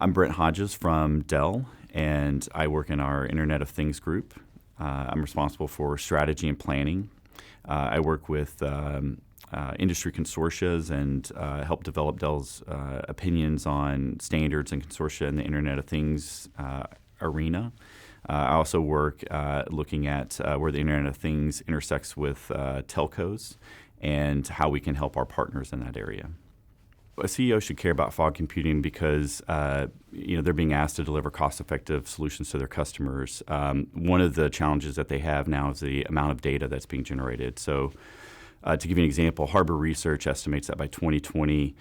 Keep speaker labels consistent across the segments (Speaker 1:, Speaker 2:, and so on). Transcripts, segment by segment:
Speaker 1: I'm Brent Hodges from Dell, and I work in our Internet of Things group. I'm responsible for strategy and planning. I work with industry consortia and help develop Dell's opinions on standards and consortia in the Internet of Things arena. I also work looking at where the Internet of Things intersects with telcos and how we can help our partners in that area. A CEO should care about fog computing because they're being asked to deliver cost-effective solutions to their customers. One of the challenges that they have now is the amount of data that's being generated. So to give you an example, Harbor Research estimates that by 2020,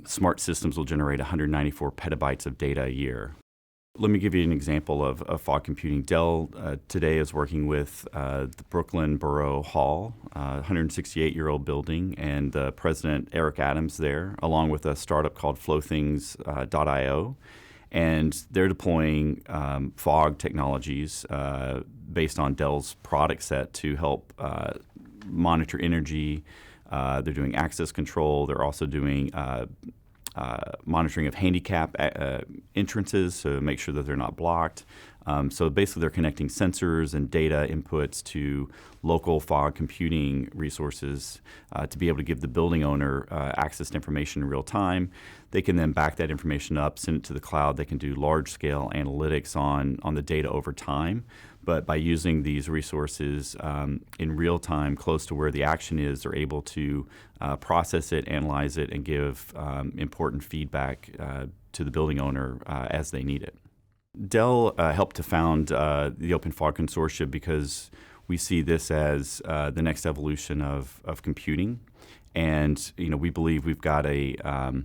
Speaker 1: smart systems will generate 194 petabytes of data a year. Let me give you an example of fog computing. Dell today is working with the Brooklyn Borough Hall, a 168-year-old building, and the president, Eric Adams, there, along with a startup called flowthings.io. And they're deploying fog technologies based on Dell's product set to help monitor energy. They're doing access control. They're also doing monitoring of handicap entrances to make sure that they're not blocked. So basically they're connecting sensors and data inputs to local fog computing resources to be able to give the building owner access to information in real time. They can then back that information up, send it to the cloud. They can do large-scale analytics on the data over time. But by using these resources in real time, close to where the action is, they're able to process it, analyze it, and give important feedback to the building owner as they need it. Dell helped to found the OpenFog Consortium because we see this as the next evolution of computing, and we believe we've got a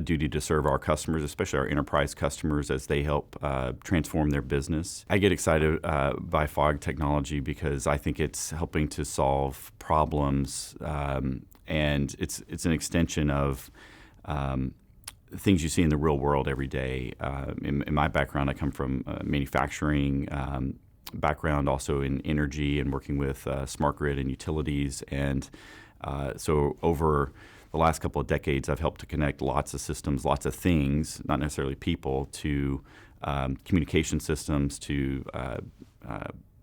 Speaker 1: duty to serve our customers, especially our enterprise customers, as they help transform their business. I get excited by fog technology because I think it's helping to solve problems, and it's an extension of things you see in the real world every day. In my background, I come from manufacturing background, also in energy and working with smart grid and utilities. And so over the last couple of decades, I've helped to connect lots of systems, lots of things, not necessarily people, to communication systems, to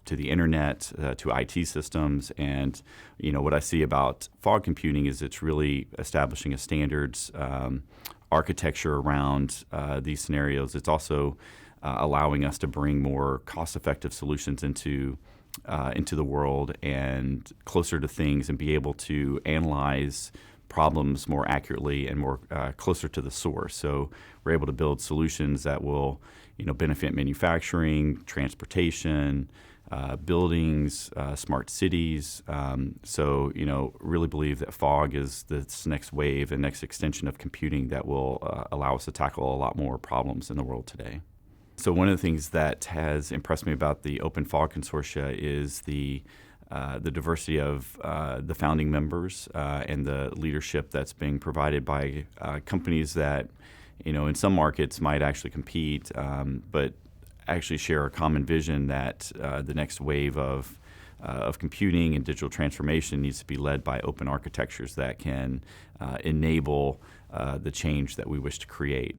Speaker 1: the internet, to IT systems. And what I see about fog computing is it's really establishing a standards architecture around these scenarios. It's also allowing us to bring more cost-effective solutions into the world and closer to things, and be able to analyze problems more accurately and more closer to the source. So we're able to build solutions that will benefit manufacturing, transportation, buildings, smart cities. So really believe that fog is this next wave and next extension of computing that will allow us to tackle a lot more problems in the world today. So one of the things that has impressed me about the OpenFog Consortia is the diversity of the founding members and the leadership that's being provided by companies that in some markets might actually compete, but actually share a common vision that the next wave of computing and digital transformation needs to be led by open architectures that can enable the change that we wish to create.